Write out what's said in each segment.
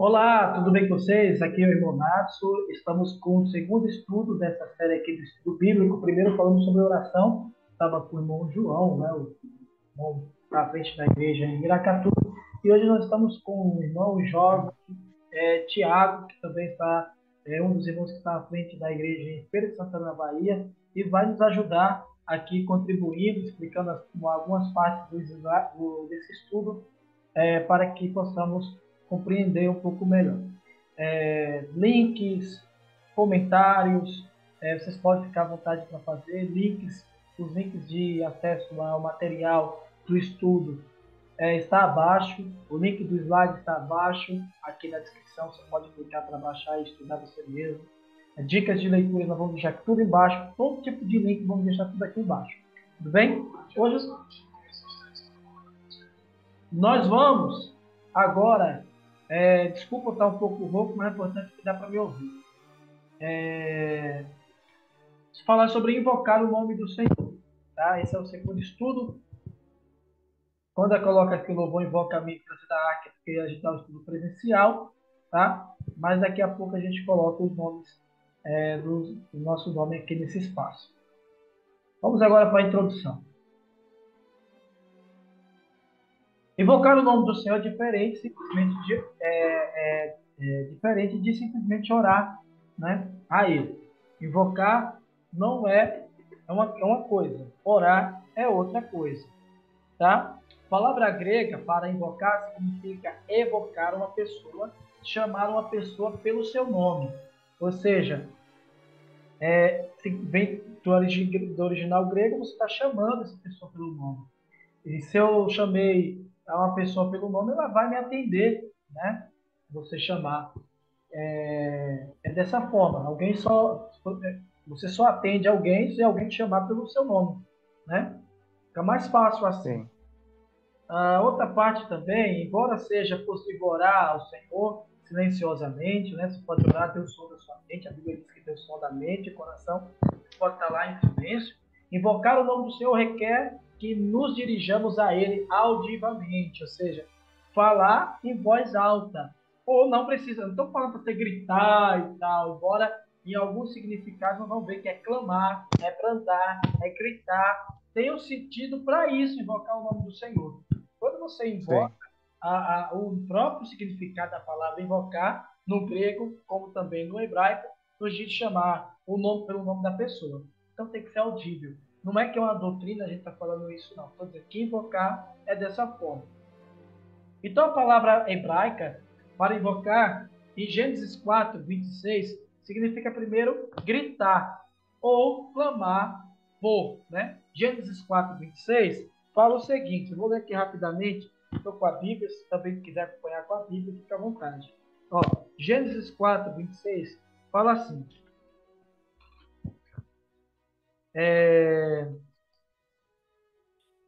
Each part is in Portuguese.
Olá, tudo bem com vocês? Aqui é o irmão Natsu. Estamos com o segundo estudo dessa série aqui do estudo bíblico. Primeiro falamos sobre oração, estava com o irmão João, né, o irmão à frente da igreja em Iracatu. E hoje nós estamos com o irmão jovem Tiago, que também está, um dos irmãos que está à frente da igreja em Feira de Santana, na Bahia, e vai nos ajudar aqui contribuindo, explicando algumas partes desse estudo para que possamos compreender um pouco melhor. Links, comentários, vocês podem ficar à vontade para fazer, os links de acesso ao material do estudo está abaixo, o link do slide está abaixo, aqui na descrição, você pode clicar para baixar e estudar você mesmo. Dicas de leitura, nós vamos deixar tudo embaixo, todo tipo de link, vamos deixar tudo aqui embaixo. Tudo bem? Hoje nós vamos agora, desculpa eu estar um pouco rouco, mas é importante que dá para me ouvir. Falar sobre invocar o nome do Senhor. Tá? Esse é o segundo estudo. Quando eu coloco aqui o louvor, invoca a mim para se dar arca, porque a gente está no estudo presencial, tá? Mas daqui a pouco a gente coloca os nomes do nosso nome aqui nesse espaço. Vamos agora para a introdução. Invocar o nome do Senhor é diferente, diferente de simplesmente orar, né, a Ele. Invocar não é uma coisa, orar é outra coisa, tá? A palavra grega para invocar significa evocar uma pessoa, chamar uma pessoa pelo seu nome. Ou seja, vem do original grego, você está chamando essa pessoa pelo nome. E se eu chamei uma pessoa pelo nome, ela vai me atender, né? Você chamar. É dessa forma. Você só atende alguém se alguém te chamar pelo seu nome, né? Fica mais fácil assim. Sim, A outra parte também, embora seja possível orar ao Senhor silenciosamente, né? Você pode orar, ter o som da sua mente, a Bíblia diz que tem o som da mente, o coração pode estar lá em silêncio. Invocar o nome do Senhor requer que nos dirijamos a Ele audivamente, ou seja, falar em voz alta. Ou não precisa, não estou falando para você gritar e tal, embora em alguns significados nós vamos ver que é clamar, é brandar, é gritar. Tem um sentido para isso, invocar o nome do Senhor. Quando você invoca, sim, o próprio significado da palavra invocar, no grego, como também no hebraico, nos diz chamar o nome pelo nome da pessoa. Então tem que ser audível. Não é que é uma doutrina, a gente está falando isso, não. Estou dizendo que invocar é dessa forma. Então a palavra hebraica para invocar, em Gênesis 4, 26, significa primeiro gritar ou clamar por. Né? Gênesis 4, 26 fala o seguinte, eu vou ler aqui rapidamente, estou com a Bíblia, se também quiser acompanhar com a Bíblia, fica à vontade. Ó, Gênesis 4, 26 fala assim,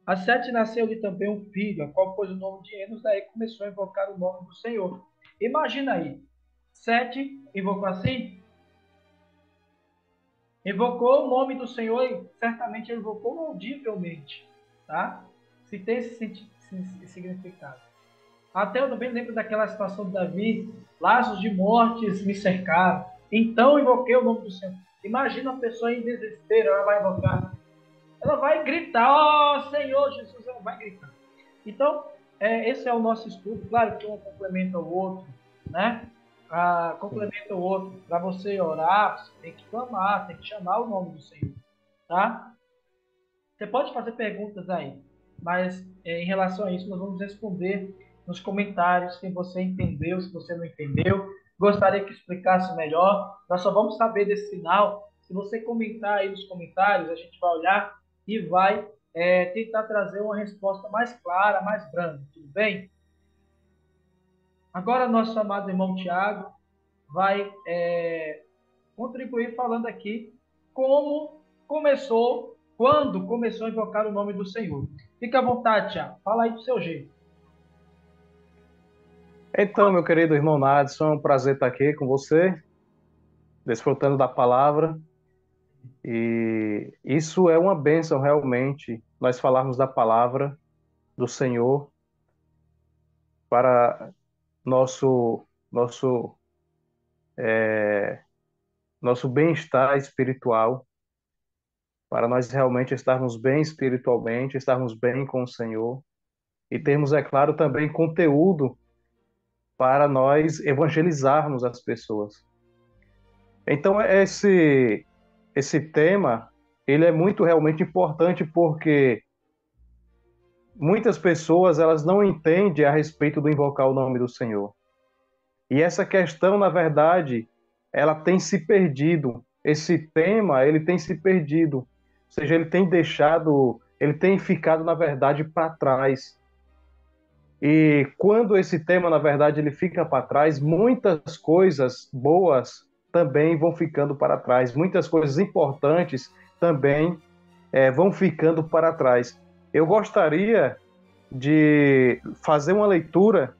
a Sete nasceu-lhe também um filho, a qual pôs o nome de Enos, daí começou a invocar o nome do Senhor. Imagina aí, Sete invocou assim, invocou o nome do Senhor e certamente ele invocou audivelmente, tá? Se tem esse significado. Até eu também lembro daquela situação de Davi, laços de mortes me cercaram, então invoquei o nome do Senhor. Imagina uma pessoa em desespero, ela vai invocar, ela vai gritar, ó oh, Senhor Jesus, ela vai gritar. Então, esse é o nosso estudo. Claro que um complementa o outro, né? sim. Complementa o outro. Para você orar, você tem que clamar, tem que chamar o nome do Senhor, tá? Você pode fazer perguntas aí, mas em relação a isso, nós vamos responder nos comentários se você entendeu, se você não entendeu. Gostaria que explicasse melhor. Nós só vamos saber desse final se você comentar aí nos comentários, a gente vai olhar e vai tentar trazer uma resposta mais clara, mais branda. Tudo bem? Agora, nosso amado irmão Tiago vai contribuir falando aqui como começou, quando começou a invocar o nome do Senhor. Fica à vontade, Tiago. Fala aí do seu jeito. Então, meu querido irmão Nadson, é um prazer estar aqui com você, desfrutando da palavra. E isso é uma bênção realmente, nós falarmos da palavra do Senhor para nosso nosso, nosso bem-estar espiritual, para nós realmente estarmos bem espiritualmente, estarmos bem com o Senhor e termos, é claro, também conteúdo para nós evangelizarmos as pessoas. Então, esse tema, ele é muito realmente importante porque muitas pessoas, elas não entendem a respeito do invocar o nome do Senhor. E essa questão, na verdade, ela tem se perdido. Esse tema, ele tem se perdido. Ou seja, ele tem ficado, na verdade, para trás. E quando esse tema, na verdade, ele fica para trás, muitas coisas boas também vão ficando para trás. Muitas coisas importantes também vão ficando para trás. Eu gostaria de fazer uma leitura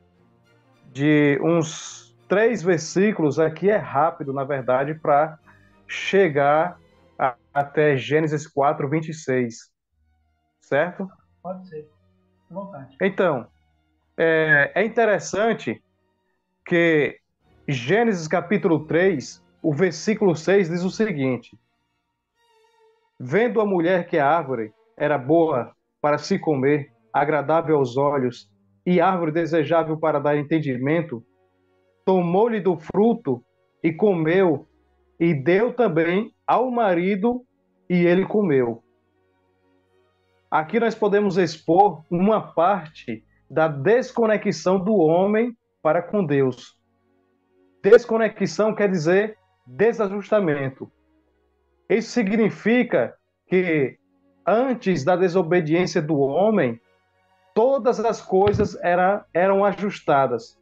de uns 3 versículos, aqui é rápido, na verdade, para chegar até Gênesis 4, 26. Certo? Pode ser. À vontade. Então, é interessante que Gênesis capítulo 3, o versículo 6 diz o seguinte: vendo a mulher que a árvore era boa para se comer, agradável aos olhos, e árvore desejável para dar entendimento, tomou-lhe do fruto e comeu, e deu também ao marido, e ele comeu. Aqui nós podemos expor uma parte da desconexão do homem para com Deus. Desconexão quer dizer desajustamento. Isso significa que antes da desobediência do homem, todas as coisas eram ajustadas.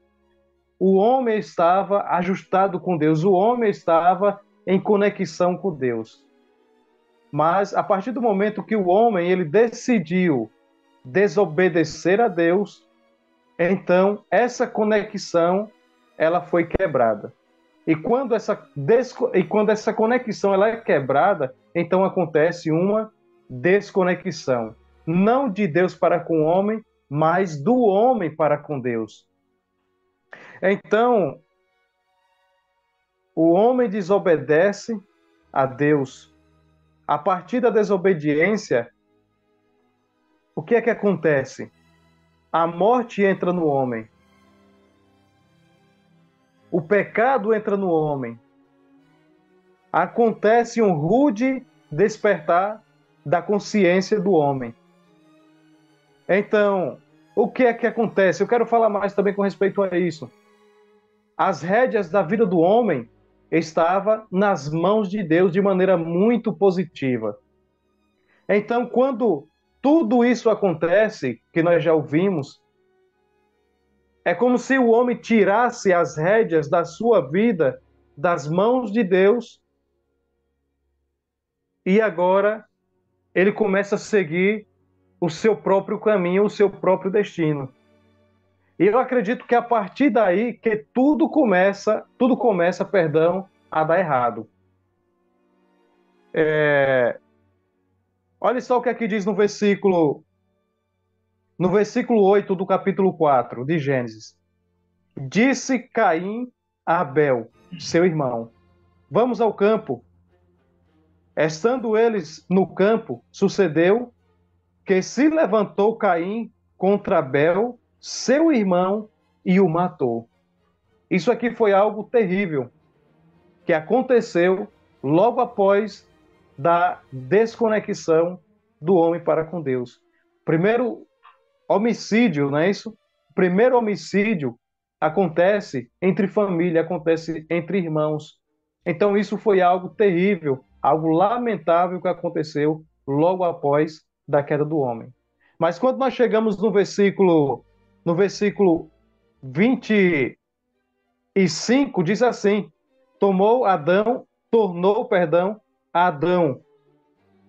O homem estava ajustado com Deus, o homem estava em conexão com Deus. Mas a partir do momento que o homem ele decidiu desobedecer a Deus, então essa conexão ela foi quebrada. E quando essa conexão ela é quebrada, então acontece uma desconexão, não de Deus para com o homem, mas do homem para com Deus. Então, o homem desobedece a Deus. A partir da desobediência, o que é que acontece? A morte entra no homem. O pecado entra no homem. Acontece um rude despertar da consciência do homem. Então, o que é que acontece? Eu quero falar mais também com respeito a isso. As rédeas da vida do homem estavam nas mãos de Deus de maneira muito positiva. Então, quando tudo isso acontece, que nós já ouvimos, é como se o homem tirasse as rédeas da sua vida das mãos de Deus e agora ele começa a seguir o seu próprio caminho, o seu próprio destino. E eu acredito que a partir daí que tudo começa, a dar errado. Olha só o que aqui diz no versículo 8 do capítulo 4 de Gênesis. Disse Caim a Abel, seu irmão: vamos ao campo. Estando eles no campo, sucedeu que se levantou Caim contra Abel, seu irmão, e o matou. Isso aqui foi algo terrível que aconteceu logo após da desconexão do homem para com Deus. Primeiro homicídio, não é isso? O primeiro homicídio acontece entre família, acontece entre irmãos. Então isso foi algo terrível, algo lamentável que aconteceu logo após da queda do homem. Mas quando nós chegamos no versículo 25, diz assim: tornou Adão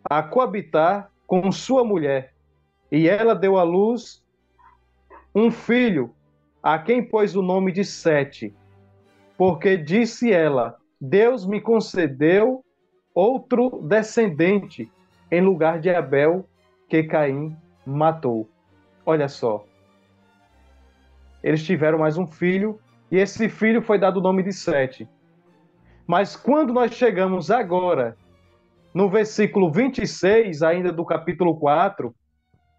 a coabitar com sua mulher, e ela deu à luz um filho, a quem pôs o nome de Sete, porque disse ela: Deus me concedeu outro descendente em lugar de Abel, que Caim matou. Olha só. Eles tiveram mais um filho, e esse filho foi dado o nome de Sete. Mas quando nós chegamos agora, no versículo 26, ainda do capítulo 4,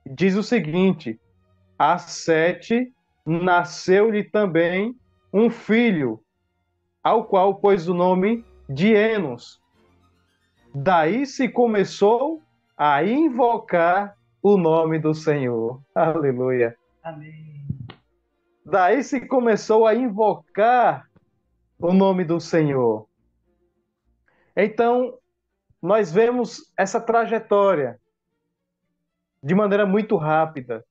diz o seguinte: a Sete nasceu-lhe também um filho, ao qual pôs o nome de Enos. Daí se começou a invocar o nome do Senhor. Aleluia. Amém. Daí se começou a invocar o nome do Senhor. Então, nós vemos essa trajetória de maneira muito rápida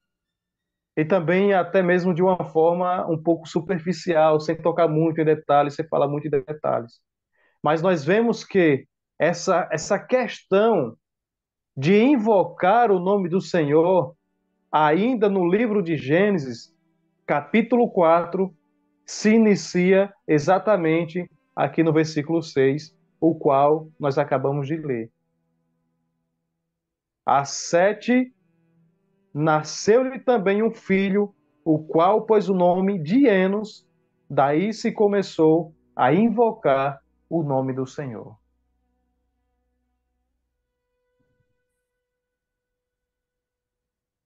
e também até mesmo de uma forma um pouco superficial, sem tocar muito em detalhes, sem falar muito em detalhes. Mas nós vemos que essa questão de invocar o nome do Senhor, ainda no livro de Gênesis, capítulo 4, se inicia exatamente aqui no versículo 6, o qual nós acabamos de ler. A Sete nasceu-lhe também um filho, o qual pôs o nome de Enos. Daí se começou a invocar o nome do Senhor.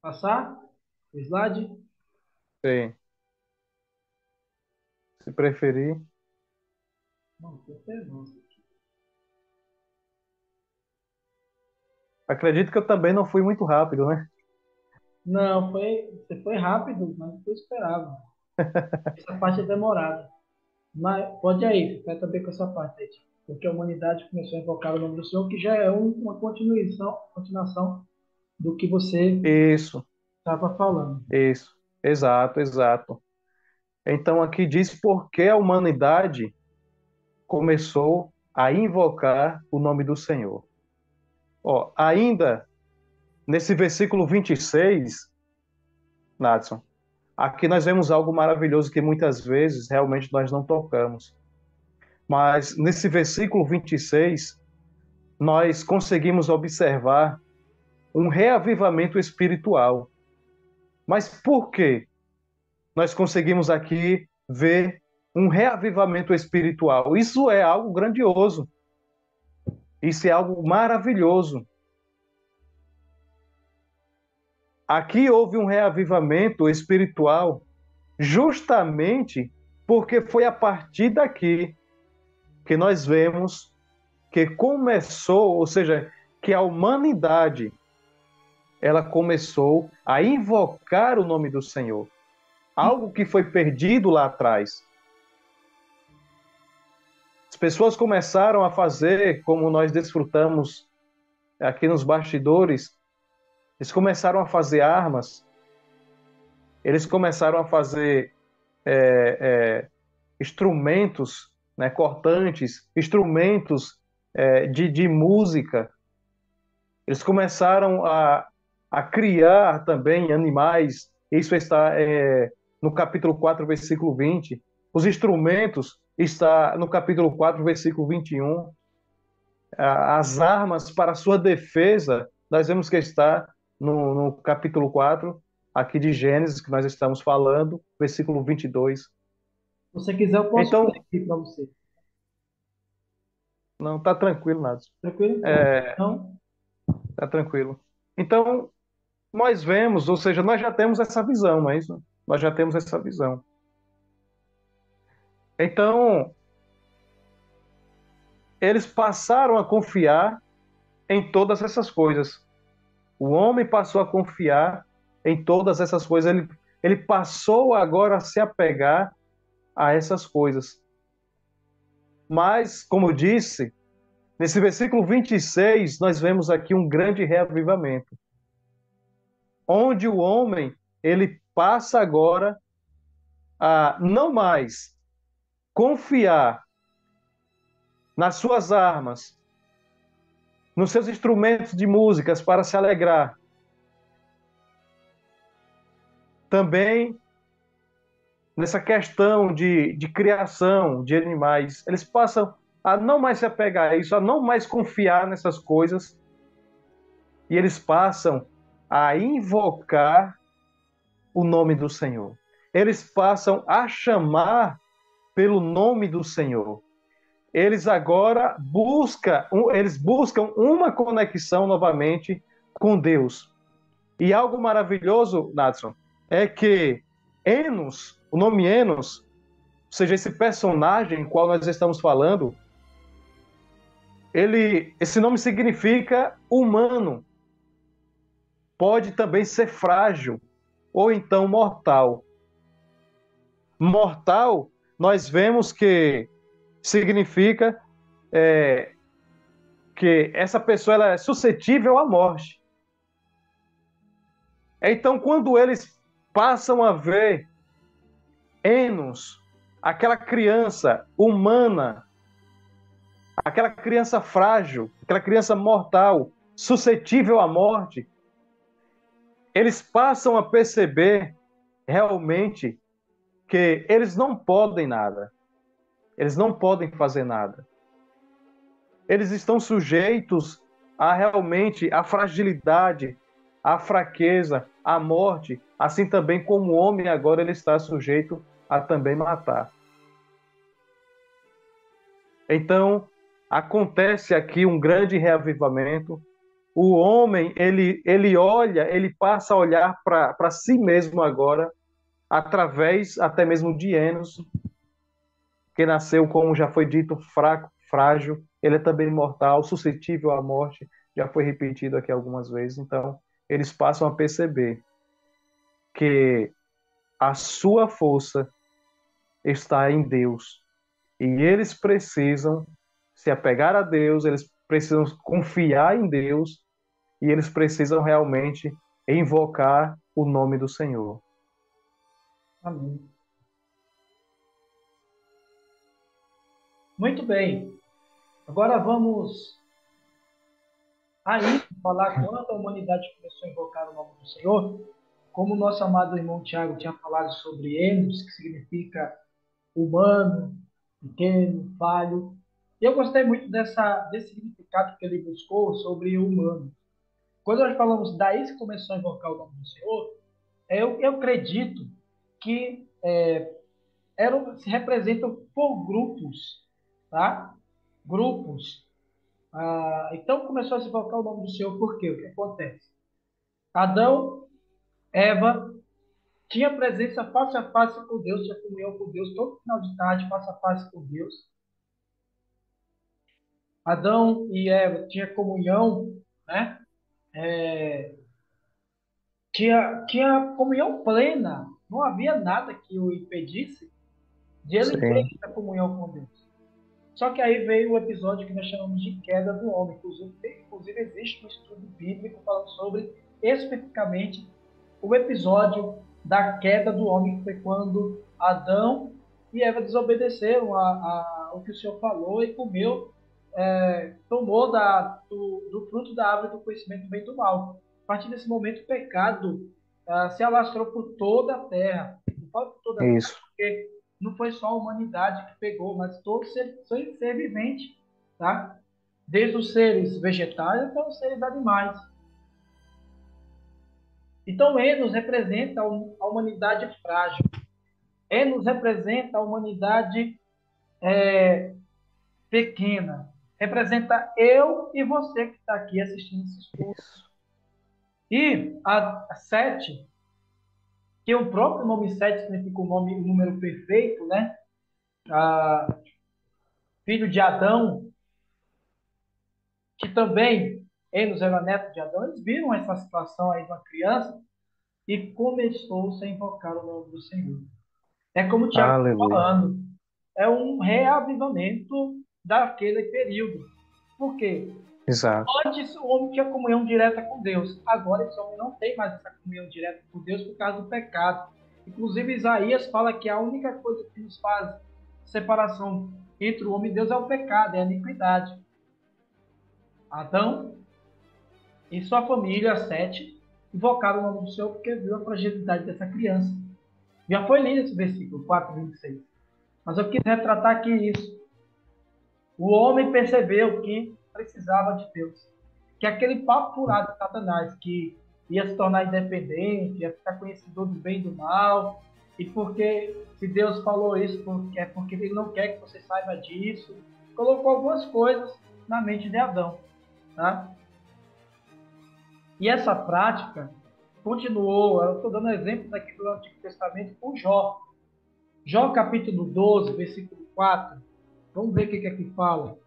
Passar? O slide? Sim. Se preferir. Não, perfeito. Acredito que eu também não fui muito rápido, né? Não, você foi rápido, mas eu esperava. Essa parte é demorada. Mas pode aí, fica também com essa parte aí. Porque a humanidade começou a invocar o nome do Senhor, que já é uma continuação do que você Isso, estava falando. isso. Exato, exato. Então aqui diz por que a humanidade começou a invocar o nome do Senhor. Ó, ainda nesse versículo 26, Nadson, aqui nós vemos algo maravilhoso que muitas vezes realmente nós não tocamos. Mas nesse versículo 26, nós conseguimos observar um reavivamento espiritual. Mas por quê? Nós conseguimos aqui ver um reavivamento espiritual. Isso é algo grandioso. Isso é algo maravilhoso. Aqui houve um reavivamento espiritual justamente porque foi a partir daqui que nós vemos que começou, ou seja, que a humanidade ela começou a invocar o nome do Senhor. Algo que foi perdido lá atrás. As pessoas começaram a fazer, como nós desfrutamos aqui nos bastidores, eles começaram a fazer armas, eles começaram a fazer instrumentos, né, cortantes, instrumentos de música. Eles começaram a criar também animais. Isso está no capítulo 4, versículo 20. Os instrumentos está no capítulo 4, versículo 21. As armas para sua defesa, nós vemos que está no capítulo 4, aqui de Gênesis, que nós estamos falando, versículo 22. Se você quiser, eu posso ler Então, aqui para você. não, está tranquilo, Nados. Tranquilo? Pronto. É, Então, tá tranquilo. Então, nós vemos, ou seja, nós já temos essa visão, não é isso? Nós já temos essa visão. Então, eles passaram a confiar em todas essas coisas. O homem passou a confiar em todas essas coisas. Ele passou agora a se apegar a essas coisas. Mas, como eu disse, nesse versículo 26, nós vemos aqui um grande reavivamento, onde o homem ele passa agora a não mais confiar nas suas armas, nos seus instrumentos de músicas para se alegrar. Também nessa questão de criação de animais, eles passam a não mais se apegar a isso, a não mais confiar nessas coisas, e eles passam a invocar o nome do Senhor. Eles passam a chamar pelo nome do Senhor. Eles agora eles buscam uma conexão novamente com Deus. E algo maravilhoso, Natson, é que Enos, o nome Enos, ou seja, esse personagem qual nós estamos falando, esse nome significa humano. Pode também ser frágil ou então mortal. Mortal, nós vemos que significa que essa pessoa ela é suscetível à morte. Então, quando eles passam a ver Enos, aquela criança humana, aquela criança frágil, aquela criança mortal, suscetível à morte, eles passam a perceber realmente que eles não podem nada. Eles não podem fazer nada. Eles estão sujeitos a realmente a fragilidade, a fraqueza, a morte, assim também como o homem agora ele está sujeito a também matar. Então, acontece aqui um grande reavivamento. O homem, ele olha, ele passa a olhar para si mesmo agora, através até mesmo de Enos, que nasceu, como já foi dito, fraco, frágil, ele é também mortal, suscetível à morte, já foi repetido aqui algumas vezes. Então, eles passam a perceber que a sua força está em Deus. E eles precisam se apegar a Deus, eles precisam confiar em Deus e eles precisam realmente invocar o nome do Senhor. Amém. Muito bem. Agora vamos aí falar quando a humanidade começou a invocar o nome do Senhor. Como o nosso amado irmão Tiago tinha falado sobre Enos, que significa humano, pequeno, falho. E eu gostei muito desse significado que ele buscou sobre o humano. Quando nós falamos daí que começou a invocar o nome do Senhor, eu acredito que se representam por grupos, tá? Grupos. Então começou a se invocar o nome do Senhor, por quê? O que acontece? Adão, Eva, tinha presença face a face com Deus, tinha comunhão com Deus, todo final de tarde, face a face com Deus. Adão e Eva tinham comunhão, né? Tinha comunhão plena. Não havia nada que o impedisse de ele ter Sim, essa comunhão com Deus. Só que aí veio o episódio que nós chamamos de queda do homem. Inclusive existe um estudo bíblico falando sobre especificamente o episódio da queda do homem, que foi quando Adão e Eva desobedeceram ao que o Senhor falou e tomou do fruto da árvore do conhecimento do bem e do mal. A partir desse momento, o pecado se alastrou por toda a terra. Não falo por toda a terra, isso. porque não foi só a humanidade que pegou, mas todo ser vivente, tá? Desde os seres vegetais até os seres animais. Então, Enos representa a humanidade frágil. Enos representa a humanidade pequena. Representa eu e você que está aqui assistindo esse estudo. E a Sete, que o próprio nome Sete significa o número perfeito, né? Filho de Adão, que também Enos era neto de Adão, eles viram essa situação aí de uma criança e começou-se a invocar o nome do Senhor. É como o Tiago está Aleluia. falando, é um reavivamento daquele período. Por quê? Exato. Antes o homem tinha comunhão direta com Deus. Agora esse homem não tem mais essa comunhão direta com Deus por causa do pecado. Inclusive Isaías fala que a única coisa que nos faz separação entre o homem e Deus é o pecado, é a iniquidade. Adão e sua família, Sete, invocaram o nome do Senhor porque viu a fragilidade dessa criança. Já foi lido esse versículo 4:26. Mas eu quis retratar aqui isso. O homem percebeu que precisava de Deus. Que aquele papo furado de Satanás, que ia se tornar independente, ia ficar conhecedor do bem e do mal, e porque se Deus falou isso, é porque Ele não quer que você saiba disso. Colocou algumas coisas na mente de Adão. Tá? E essa prática continuou, eu estou dando exemplos aqui do Antigo Testamento com Jó. Jó capítulo 12, versículo 4. Vamos ver o que aqui fala.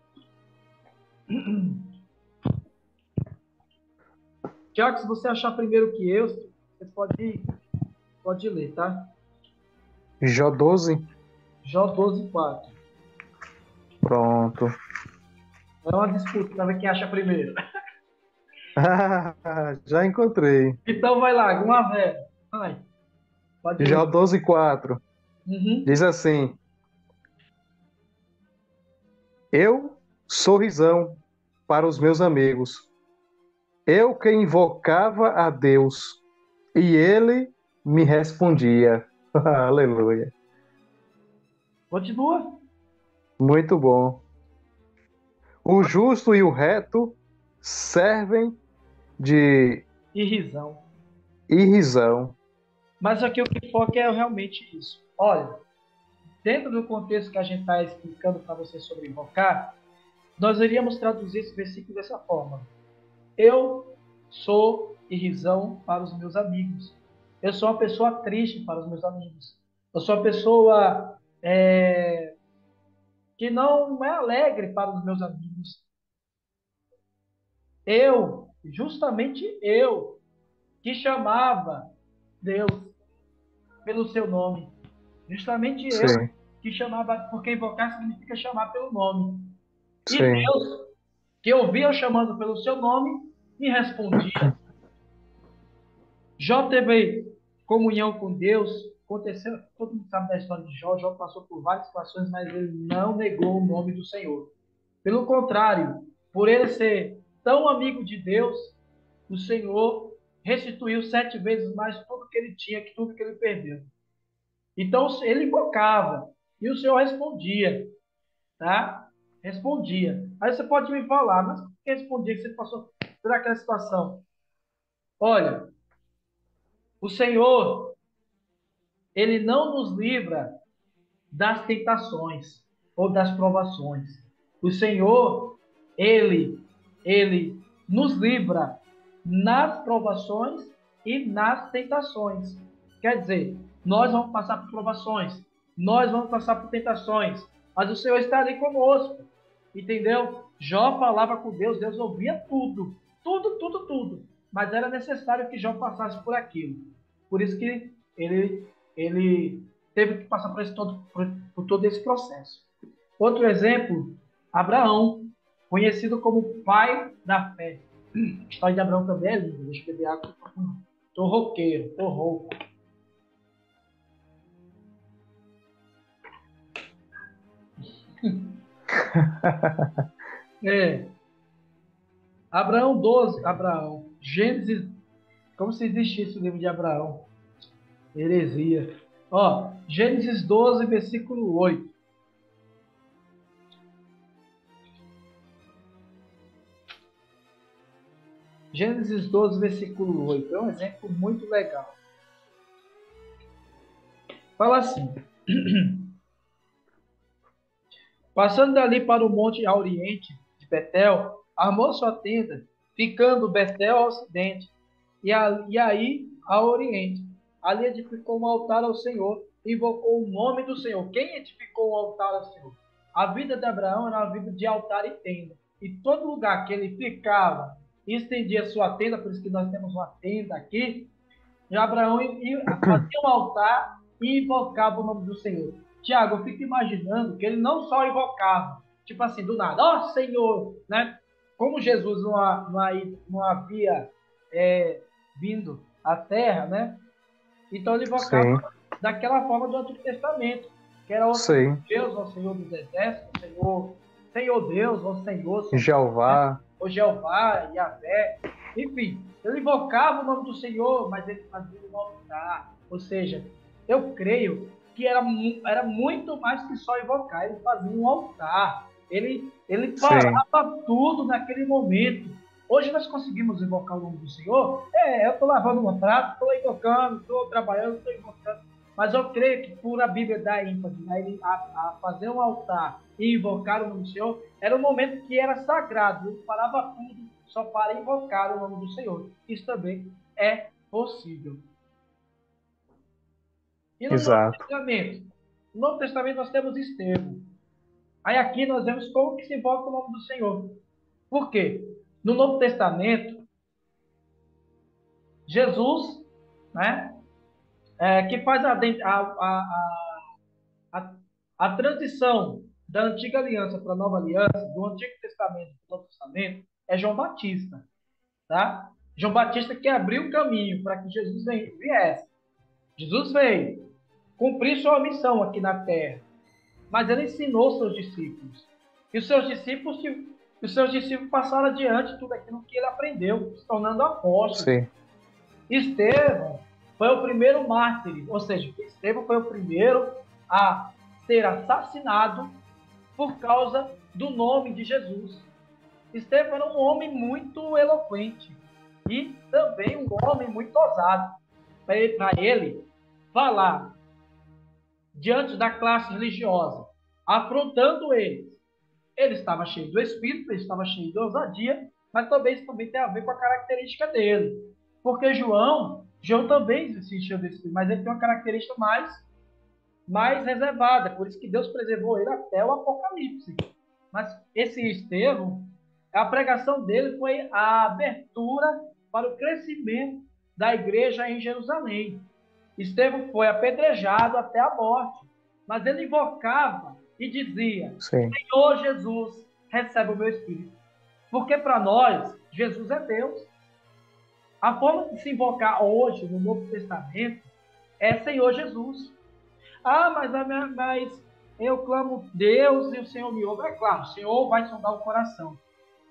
Tiago, se você achar primeiro que eu, você pode ler, tá? Jó 12. Jó 12, 4. Pronto. É uma disputa para ver quem acha primeiro. Já encontrei. Então vai lá, 1-0. Vai. Pode Jó ler. 12, 4. Uhum. Diz assim: Eu sou risão para os meus amigos. Eu que invocava a Deus, e ele me respondia. Aleluia. Continua. Muito bom. O justo e o reto servem de E risão. irrisão. Mas aqui o que foca é realmente isso. Olha, dentro do contexto que a gente está explicando para você sobre invocar, nós iríamos traduzir esse versículo dessa forma. Eu sou irrisão para os meus amigos. Eu sou uma pessoa triste para os meus amigos. Eu sou uma pessoa que não é alegre para os meus amigos. Justamente eu, que chamava Deus pelo seu nome. Justamente eu, Sim, que chamava, porque invocar significa chamar pelo nome. E sim, Deus, que ouvia eu chamando pelo seu nome, me respondia. Jó teve comunhão com Deus. Aconteceu, todo mundo sabe da história de Jó. Jó passou por várias situações, mas ele não negou o nome do Senhor. Pelo contrário, por ele ser tão amigo de Deus, o Senhor restituiu 7 vezes mais tudo que ele tinha, que tudo que ele perdeu. Então ele invocava e o Senhor respondia, tá? Respondia. Aí você pode me falar, mas por que respondia que você passou por aquela situação? Olha, o Senhor, ele não nos livra das tentações ou das provações. O Senhor, ele nos livra nas provações e nas tentações. Quer dizer, nós vamos passar por provações, nós vamos passar por tentações, mas o Senhor está ali conosco, entendeu? Jó falava com Deus, Deus ouvia tudo, tudo, tudo, tudo, mas era necessário que Jó passasse por aquilo. Por isso que ele teve que passar por todo esse processo. Outro exemplo, Abraão, conhecido como pai da fé. A história de Abraão também é linda. Deixa eu beber água. Tô roqueiro, tô rouco. É. Abraão. Gênesis, como se existisse o livro de Abraão. Heresia. Ó, Gênesis 12, versículo 8. Gênesis 12, versículo 8. É um exemplo muito legal. Fala assim. Passando dali para o monte a oriente de Betel, armou sua tenda, ficando Betel ao ocidente, e aí ao oriente. Ali edificou um altar ao Senhor, invocou o nome do Senhor. Quem edificou o altar ao Senhor? A vida de Abraão era uma vida de altar e tenda. E todo lugar que ele ficava e estendia sua tenda, por isso que nós temos uma tenda aqui, e Abraão fazia um altar e invocava o nome do Senhor. Tiago, eu fico imaginando que ele não só invocava, tipo assim, do nada, ó Senhor, né? Como Jesus não havia vindo à terra, né? Então ele invocava sim, daquela forma do Antigo Testamento, que era o Senhor sim. Deus, o Senhor dos Exércitos, Senhor Deus, o Senhor, né? Jeová, O Jeová, Yahvé, enfim, ele invocava o nome do Senhor, mas ele fazia um altar. Ou seja, eu creio que era muito mais que só invocar, ele fazia um altar. Ele sim, parava tudo naquele momento. Hoje nós conseguimos invocar o nome do Senhor. Eu estou lavando um prato, estou invocando, estou trabalhando, estou invocando. Mas eu creio que por a Bíblia dar ênfase a fazer um altar e invocar o nome do Senhor, era um momento que era sagrado. Ele parava tudo só para invocar o nome do Senhor. Isso também é possível. E no Novo Exato. Testamento? No Novo Testamento nós temos Estevão. Aí aqui nós vemos como que se invoca o nome do Senhor. Por quê? No Novo Testamento, Jesus, né, que faz a, a transição da antiga aliança para a nova aliança, do Antigo Testamento para o Novo Testamento, é João Batista. Tá? João Batista que abriu o caminho para que Jesus viesse. Jesus veio cumprir sua missão aqui na terra, mas ele ensinou seus discípulos. E os seus discípulos passaram adiante tudo aquilo que ele aprendeu, se tornando apóstolos. Sim. Estevão foi o primeiro mártir, ou seja, Estevão foi o primeiro a ser assassinado por causa do nome de Jesus. Estevão era um homem muito eloquente e também um homem muito ousado. Para ele falar diante da classe religiosa, afrontando eles. Ele estava cheio do Espírito, ele estava cheio de ousadia, mas também isso também tem a ver com a característica dele. Porque João também se encheu do Espírito, mas ele tem uma característica mais reservada, por isso que Deus preservou ele até o Apocalipse. Mas esse Estevão, a pregação dele foi a abertura para o crescimento da igreja em Jerusalém. Estevão foi apedrejado até a morte, mas ele invocava e dizia: Sim. Senhor Jesus, recebe o meu espírito. Porque para nós, Jesus é Deus. A forma de se invocar hoje no Novo Testamento é Senhor Jesus. Ah, mas eu clamo Deus e o Senhor me ouve. É claro, o Senhor vai sondar o coração.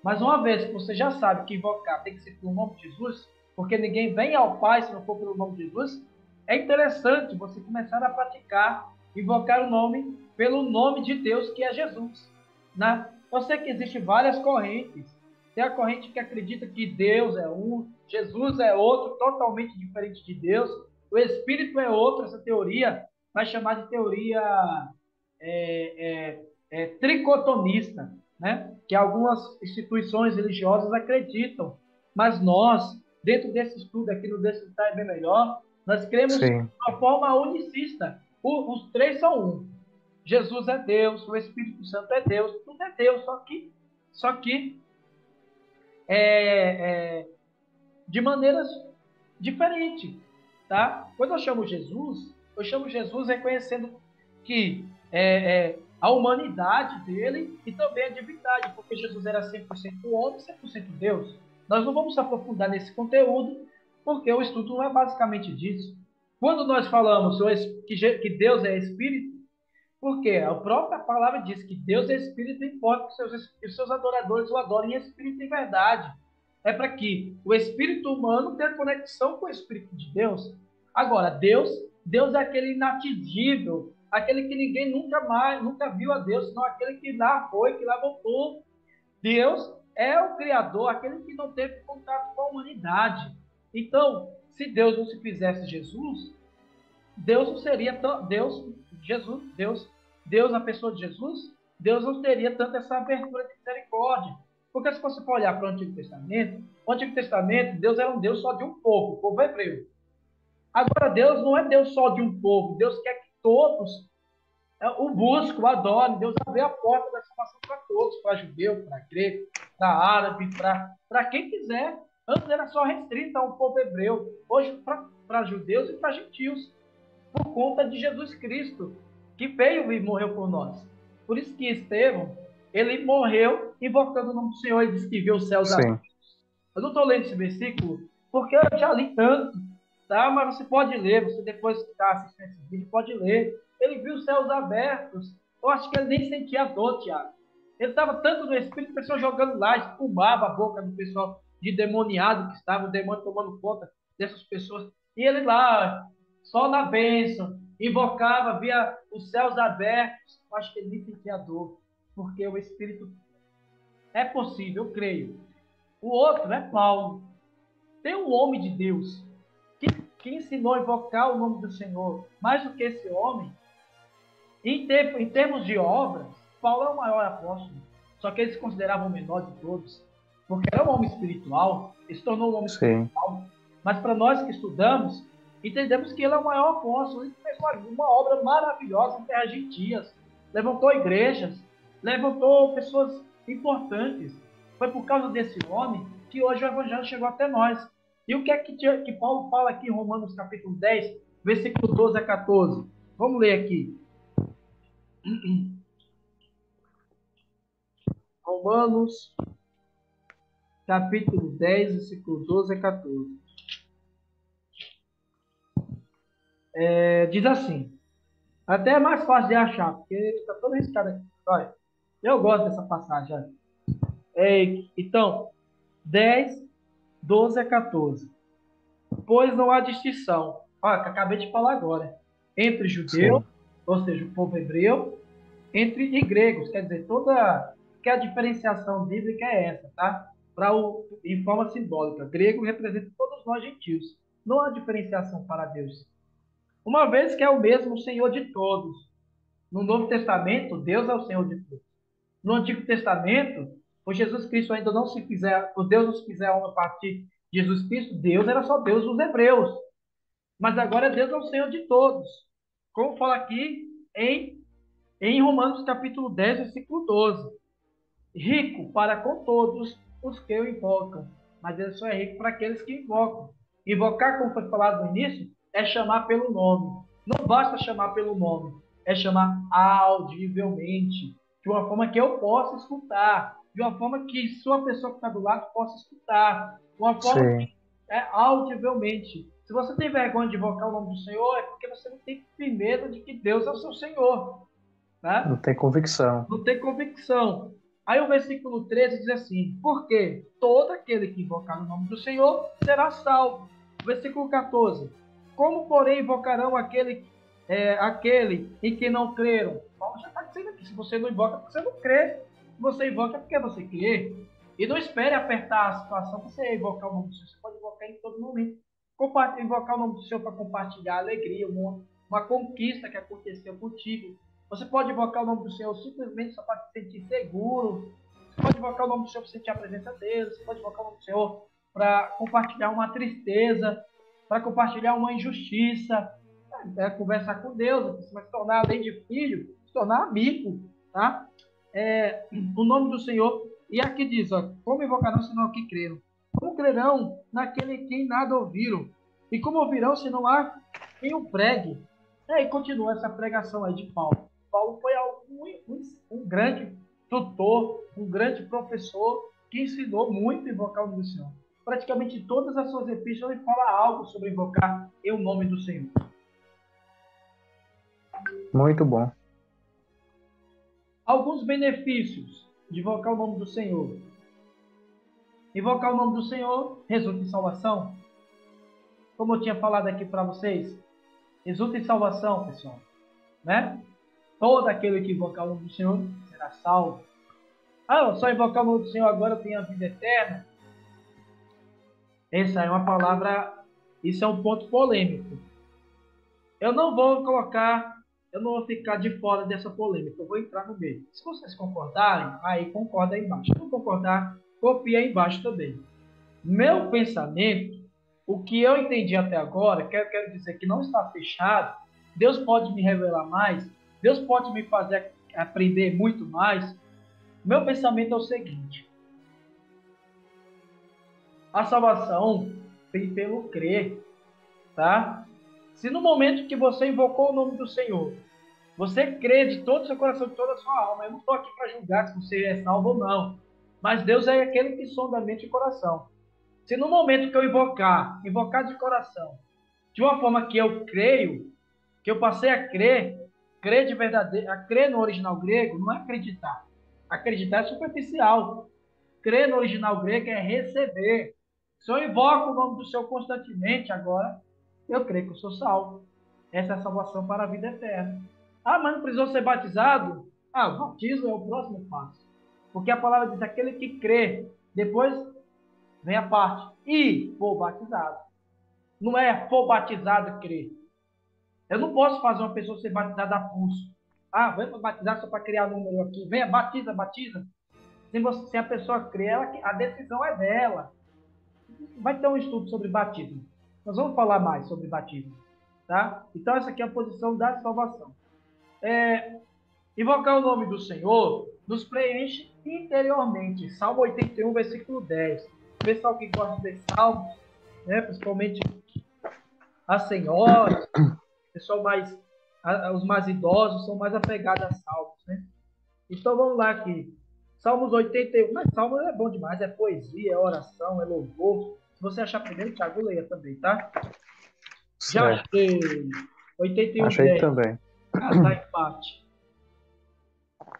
Mas uma vez que você já sabe que invocar tem que ser pelo nome de Jesus, porque ninguém vem ao Pai se não for pelo nome de Jesus, é interessante você começar a praticar, invocar o nome pelo nome de Deus, que é Jesus. Né? Eu sei que existem várias correntes. Tem a corrente que acredita que Deus é um, Jesus é outro, totalmente diferente de Deus, o Espírito é outro. Essa teoria vai chamar de teoria tricotomista, né? Que algumas instituições religiosas acreditam. Mas nós, dentro desse estudo aqui no Desfrutar Bem Melhor, nós cremos de Sim. uma forma unicista. Os três são um. Jesus é Deus, o Espírito Santo é Deus, tudo é Deus, só que de maneiras diferentes. Tá? Quando eu chamo Jesus reconhecendo que a humanidade dele e também a divindade, porque Jesus era 100% homem e 100% Deus. Nós não vamos se aprofundar nesse conteúdo, porque o estudo não é basicamente disso. Quando nós falamos que Deus é Espírito, porque a própria palavra diz que Deus é Espírito e importa que os seus adoradores o adorem em Espírito e verdade. É para que o Espírito humano tenha conexão com o Espírito de Deus. Agora, Deus é aquele inatingível, aquele que ninguém nunca viu a Deus, senão aquele que lá foi, que lá voltou. Deus é o Criador, aquele que não teve contato com a humanidade. Então, se Deus não se fizesse Jesus, Deus não seria tão, Deus, na pessoa de Jesus, Deus não teria tanta essa abertura de misericórdia. Porque se você for olhar para o Antigo Testamento, Deus era um Deus só de um povo, o povo hebreu. Agora, Deus não é Deus só de um povo, Deus quer que todos o busquem, o adorem. Deus abriu a porta da salvação para todos, para judeu, para grego, para árabe, para quem quiser. Antes era só restrita a um povo hebreu, hoje para judeus e para gentios, por conta de Jesus Cristo, que veio e morreu por nós. Por isso que Estevão, ele morreu invocando o nome do Senhor e disse que viu os céus abertos. Sim. Eu não estou lendo esse versículo porque eu já li tanto, tá? Mas você pode ler, você depois que está assistindo esse vídeo, pode ler. Ele viu os céus abertos. Eu acho que ele nem sentia dor, Tiago. Ele estava tanto no Espírito, o pessoal jogando lá, espumava a boca do pessoal de demoniado que estava, o demônio tomando conta dessas pessoas. E ele lá, só na bênção, invocava, via os céus abertos. Eu acho que ele nem sentia dor, porque o Espírito é possível, eu creio. O outro é Paulo. Tem um homem de Deus que que ensinou a invocar o nome do Senhor, mais do que esse homem, em termos de obras, Paulo é o maior apóstolo. Só que ele se considerava o menor de todos, porque era um homem espiritual, ele se tornou um homem Sim. espiritual. Mas para nós que estudamos, entendemos que ele é o maior apóstolo. Ele fez uma obra maravilhosa em terras gentias, levantou igrejas, levantou pessoas importantes. Foi por causa desse homem que hoje o evangelho chegou até nós. E o que é que Paulo fala aqui em Romanos capítulo 10, versículo 12 a 14? Vamos ler aqui. Romanos capítulo 10, versículo 12 a 14. Diz assim, até é mais fácil de achar, porque está todo riscado aqui. Olha, eu gosto dessa passagem. Então, 10, 12 a 14. Pois não há distinção, olha, que acabei de falar agora, entre judeu, Sim. ou seja, o povo hebreu, entre gregos, quer dizer, toda que a diferenciação bíblica é essa, tá? Em forma simbólica, grego representa todos nós gentios. Não há diferenciação para Deus. Uma vez que é o mesmo Senhor de todos. No Novo Testamento, Deus é o Senhor de todos. No Antigo Testamento, por Jesus Cristo ainda não se fizer, por Deus não se fizer uma partir de Jesus Cristo, Deus era só Deus dos hebreus. Mas agora Deus é o Senhor de todos. Como fala aqui em Romanos capítulo 10, versículo 12. Rico para com todos os que o invocam. Mas ele só é rico para aqueles que invocam. Invocar, como foi falado no início, é chamar pelo nome. Não basta chamar pelo nome, é chamar audivelmente, de uma forma que eu possa escutar, de uma forma que sua pessoa que está do lado possa escutar, de uma forma Sim. que é audivelmente. Se você tem vergonha de invocar o nome do Senhor, é porque você não tem medo de que Deus é o seu Senhor. Não Né? tem convicção. Não tem convicção. Aí o versículo 13 diz assim: porque todo aquele que invocar o nome do Senhor será salvo. Versículo 14: como, porém, invocarão aquele em que não creram? Paulo já está dizendo aqui: se você não invoca, é porque você não crê. Se você invoca, é porque você crê. E não espere apertar a situação para você invocar o nome do Senhor. Você pode invocar em todo momento. Invocar o nome do Senhor para compartilhar a alegria, uma conquista que aconteceu contigo. Você pode invocar o nome do Senhor simplesmente só para se sentir seguro. Você pode invocar o nome do Senhor para sentir a presença dele. Você pode invocar o nome do Senhor para compartilhar uma tristeza, para compartilhar uma injustiça, conversar com Deus, você vai se tornar, além de filho, se tornar amigo, tá? O nome do Senhor. E aqui diz, ó, como invocarão se não que creram? Como crerão naquele que nada ouviram? E como ouvirão se não há quem o pregue? E aí continua essa pregação aí de Paulo. Paulo foi um grande tutor, um grande professor que ensinou muito a invocar o nome do Senhor. Praticamente todas as suas epístolas ele fala algo sobre invocar o nome do Senhor. Muito bom. Alguns benefícios de invocar o nome do Senhor. Invocar o nome do Senhor resulta em salvação. Como eu tinha falado aqui para vocês, resulta em salvação, pessoal. Né? Todo aquele que invocar o nome do Senhor será salvo. Ah, só invocar o nome do Senhor agora eu tenho a vida eterna. Essa é uma palavra, isso é um ponto polêmico. Eu não vou ficar de fora dessa polêmica, eu vou entrar no meio. Se vocês concordarem, aí concorda aí embaixo. Se não concordar, copia aí embaixo também. Meu pensamento, o que eu entendi até agora, quero dizer que não está fechado, Deus pode me revelar mais, Deus pode me fazer aprender muito mais. Meu pensamento é o seguinte: a salvação vem pelo crer, tá? Se no momento que você invocou o nome do Senhor, você crê de todo o seu coração, de toda a sua alma, eu não estou aqui para julgar se você é salvo ou não, mas Deus é aquele que sonda a mente e coração. Se no momento que eu invocar de coração, de uma forma que eu creio, que eu passei a crer de verdadeiro, a crer no original grego não é acreditar. Acreditar é superficial. Crer no original grego é receber. Se eu invoco o nome do Senhor constantemente, agora eu creio que eu sou salvo. Essa é a salvação para a vida eterna. Ah, mas não precisou ser batizado? Ah, o batismo é o próximo passo. Porque a palavra diz: aquele que crê, depois vem a parte, e for batizado. Não é for batizado e crer. Eu não posso fazer uma pessoa ser batizada a pulso. Ah, vamos batizar só para criar número aqui. Venha, batiza, batiza. Se a pessoa crê, a decisão é dela. Vai ter um estudo sobre batismo. Nós vamos falar mais sobre batismo. Tá? Então, essa aqui é a posição da salvação. Invocar o nome do Senhor nos preenche interiormente. Salmo 81, versículo 10. O pessoal que gosta de salmos, né, principalmente as senhoras, pessoal os mais idosos são mais apegados a salmos, né? Então vamos lá aqui. Salmos 81. Mas salmo é bom demais, é poesia, é oração, é louvor. Se você achar primeiro, Thiago, leia também, tá? Já Certo. achei. 81, Achei 10. também. Ah, tá empate.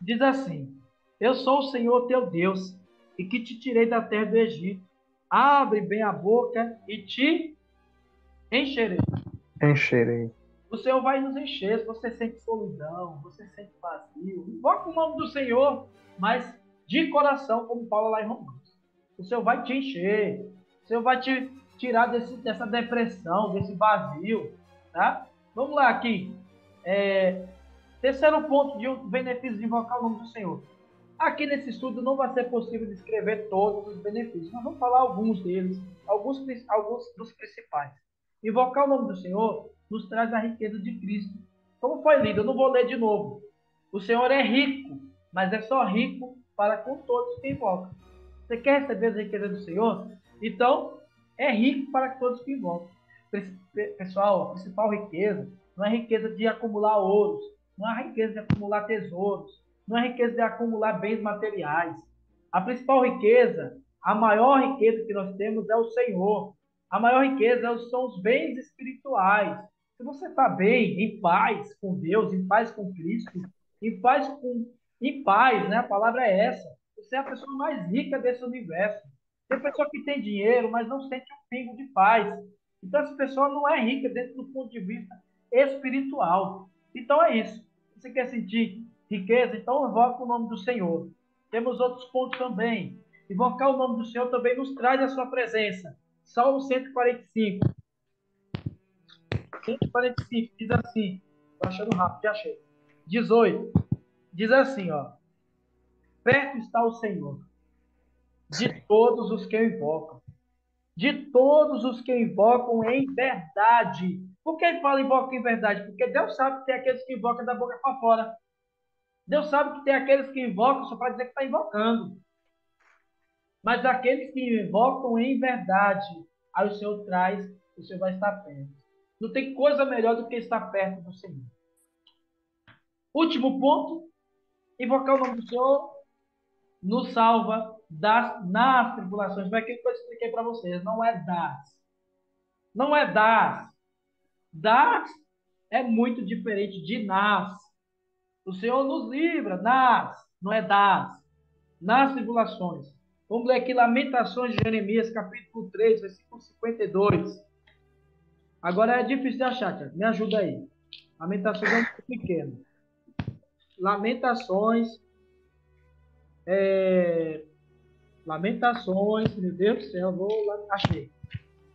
Diz assim: Eu sou o Senhor teu Deus, e que te tirei da terra do Egito. Abre bem a boca e te encherei. Encherei. O Senhor vai nos encher. Se você sente solidão, você sente vazio, invoca o nome do Senhor, mas de coração, como Paulo lá em Romanos. O Senhor vai te encher. O Senhor vai te tirar dessa depressão, desse vazio. Tá? Vamos lá aqui. Terceiro ponto de um benefício de invocar o nome do Senhor. Aqui nesse estudo não vai ser possível descrever todos os benefícios. Nós vamos falar alguns deles, alguns dos principais. Invocar o nome do Senhor nos traz a riqueza de Cristo. Como foi lido, eu não vou ler de novo. O Senhor é rico, mas é só rico para com todos que invocam. Você quer receber as riquezas do Senhor? Então, é rico para todos que invocam. Pessoal, a principal riqueza não é riqueza de acumular ouros, não é riqueza de acumular tesouros, não é riqueza de acumular bens materiais. A principal riqueza, a maior riqueza que nós temos é o Senhor. A maior riqueza são os bens espirituais. Se você está bem, em paz com Deus, em paz com Cristo, em paz, né? A palavra é essa. Você é a pessoa mais rica desse universo. Tem pessoa que tem dinheiro, mas não sente um pingo de paz. Então, essa pessoa não é rica dentro do ponto de vista espiritual. Então, é isso. Você quer sentir riqueza? Então, invoca o nome do Senhor. Temos outros pontos também. Invocar o nome do Senhor também nos traz a sua presença. Salmo 145. 145 diz assim. Estou achando rápido, já achei. 18. Diz assim, ó. Perto está o Senhor de Sim. todos os que o invocam. De todos os que invocam em verdade. Por que ele fala invoca em verdade? Porque Deus sabe que tem aqueles que invocam da boca para fora. Deus sabe que tem aqueles que invocam só para dizer que está invocando. Mas aqueles que invocam em verdade, aí o Senhor traz, o Senhor vai estar perto. Não tem coisa melhor do que estar perto do Senhor. Último ponto, invocar o nome do Senhor nos salva nas tribulações. Foi aquilo que eu expliquei para vocês, não é das. Não é das. Das é muito diferente de nas. O Senhor nos livra, nas, não é das. Nas tribulações. Vamos ler aqui Lamentações de Jeremias, capítulo 3, versículo 52. Agora é difícil de achar, Tiago. Me ajuda aí. Lamentações é um pouco pequeno. Lamentações. Lamentações, meu Deus do céu, vou lá. Achei.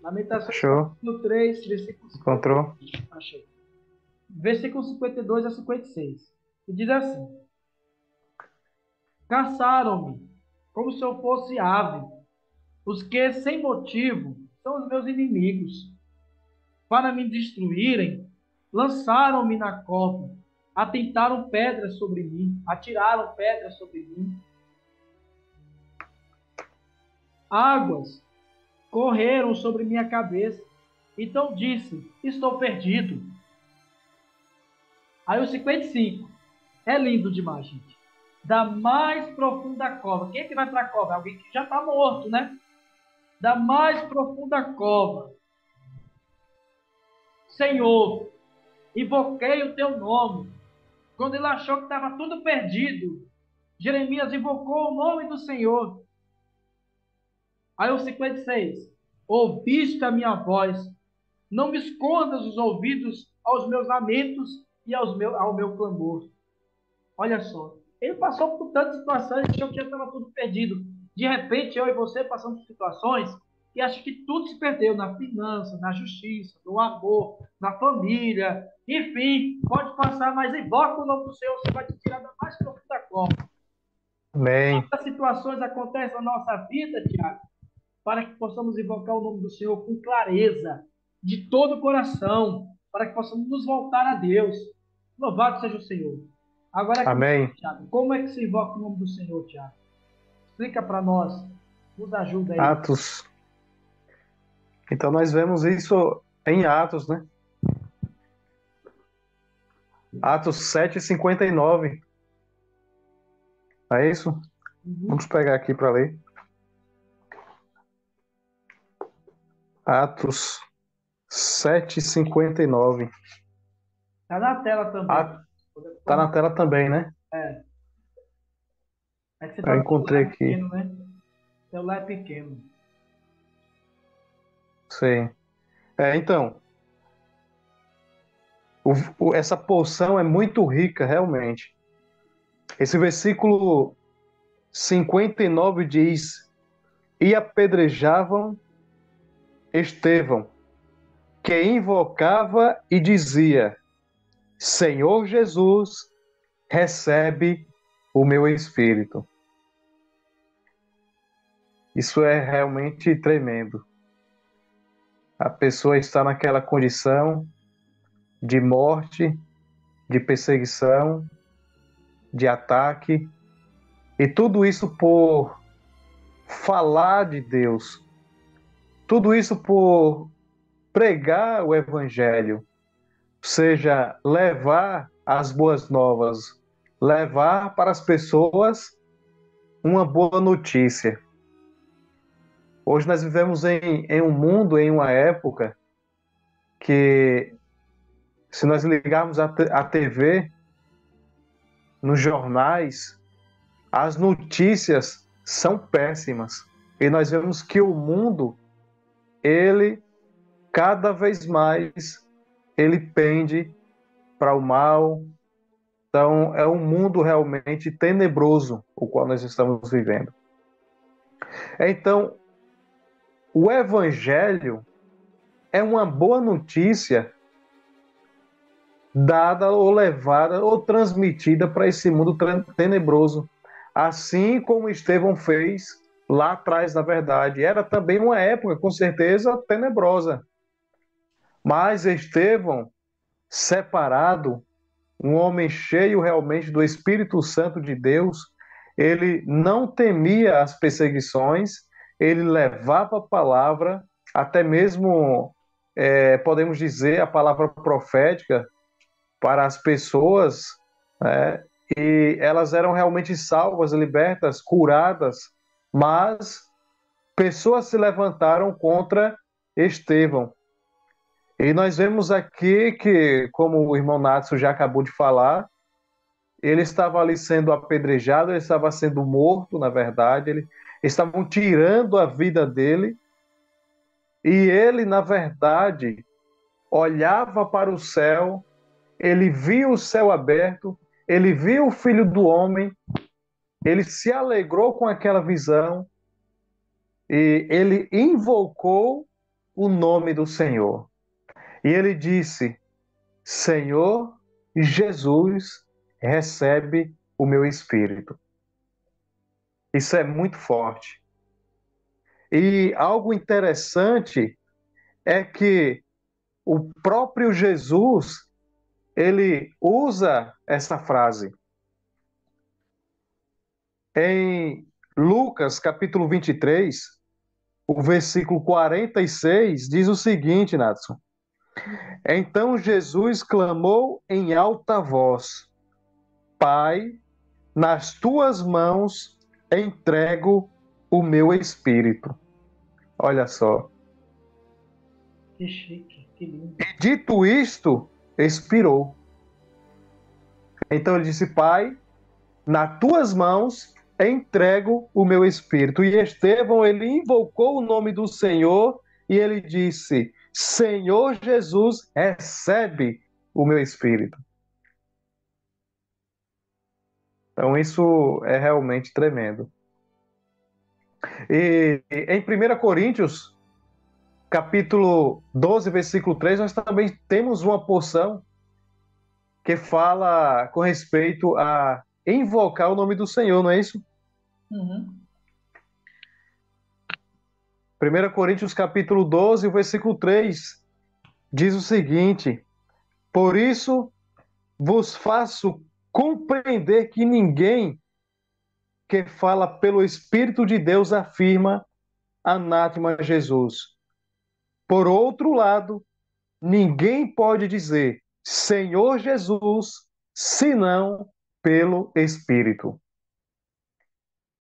Lamentações, Achou? capítulo 3, versículo Encontrou? 52. Achei. Versículo 52 a 56. E diz assim: Caçaram-me como se eu fosse ave. Os que, sem motivo, são os meus inimigos. Para me destruírem, lançaram-me na cova, atentaram pedras sobre mim, atiraram pedras sobre mim. Águas correram sobre minha cabeça. Então disse: Estou perdido. Aí o 55. É lindo demais, gente. Da mais profunda cova. Quem é que vai para a cova? Alguém que já está morto, né? Da mais profunda cova. Senhor, invoquei o teu nome. Quando ele achou que estava tudo perdido, Jeremias invocou o nome do Senhor. Aí o 56. Ouviste a minha voz. Não me escondas os ouvidos aos meus lamentos e ao meu clamor. Olha só. Ele passou por tantas situações, achou que já estava tudo perdido. De repente, eu e você passamos por situações e acha que tudo se perdeu na finança, na justiça, no amor, na família. Enfim, pode passar, mas invoca o nome do Senhor, você vai te tirar da mais profunda cova. Amém. Quantas situações acontecem na nossa vida, Tiago, para que possamos invocar o nome do Senhor com clareza, de todo o coração, para que possamos nos voltar a Deus. Louvado seja o Senhor. Agora, Amém. Tiago, como é que se invoca o nome do Senhor, Tiago? Explica para nós. Nos ajuda aí. Atos. Então nós vemos isso em Atos, né? Atos 7:59. É isso? Vamos pegar aqui para ler. Atos 7:59. Está na tela também. Tá na tela também, né? É. É que você Eu está no encontrei celular aqui. pequeno, né? O celular é pequeno. Sim. Então, essa porção é muito rica, realmente. Esse versículo 59 diz: E apedrejavam Estevão, que invocava e dizia: Senhor Jesus, recebe o meu espírito. Isso é realmente tremendo. A pessoa está naquela condição de morte, de perseguição, de ataque, e tudo isso por falar de Deus, tudo isso por pregar o Evangelho, seja levar as boas novas, levar para as pessoas uma boa notícia. Hoje nós vivemos em um mundo, em uma época, que se nós ligarmos a TV, nos jornais, as notícias são péssimas. E nós vemos que o mundo, ele cada vez mais, ele pende para o mal. Então, é um mundo realmente tenebroso o qual nós estamos vivendo. Então, o Evangelho é uma boa notícia dada ou levada ou transmitida para esse mundo tenebroso. Assim como Estevão fez lá atrás, na verdade. Era também uma época, com certeza, tenebrosa. Mas Estevão, separado, um homem cheio realmente do Espírito Santo de Deus, ele não temia as perseguições, ele levava a palavra, até mesmo, podemos dizer, a palavra profética para as pessoas, né? E elas eram realmente salvas, libertas, curadas, mas pessoas se levantaram contra Estevão. E nós vemos aqui que, como o irmão Natsu já acabou de falar, ele estava ali sendo apedrejado, ele estava sendo morto, na verdade, estavam tirando a vida dele, e ele, na verdade, olhava para o céu, ele viu o céu aberto, ele viu o Filho do Homem, ele se alegrou com aquela visão e ele invocou o nome do Senhor. E ele disse: Senhor Jesus, recebe o meu espírito. Isso é muito forte. E algo interessante é que o próprio Jesus, ele usa essa frase. Em Lucas, capítulo 23, o versículo 46, diz o seguinte, Natson: Então Jesus clamou em alta voz: Pai, nas tuas mãos entrego o meu espírito. Olha só. Que chique, que lindo. E dito isto, expirou. Então ele disse: Pai, nas tuas mãos entrego o meu espírito. E Estevão, ele invocou o nome do Senhor e ele disse: Senhor Jesus, recebe o meu espírito. Então isso é realmente tremendo. E em 1 Coríntios, capítulo 12, versículo 3, nós também temos uma porção que fala com respeito a invocar o nome do Senhor, não é isso? Uhum. 1 Coríntios capítulo 12, versículo 3, diz o seguinte: Por isso vos faço compreender que ninguém que fala pelo Espírito de Deus afirma anátema a Jesus. Por outro lado, ninguém pode dizer Senhor Jesus, senão pelo Espírito.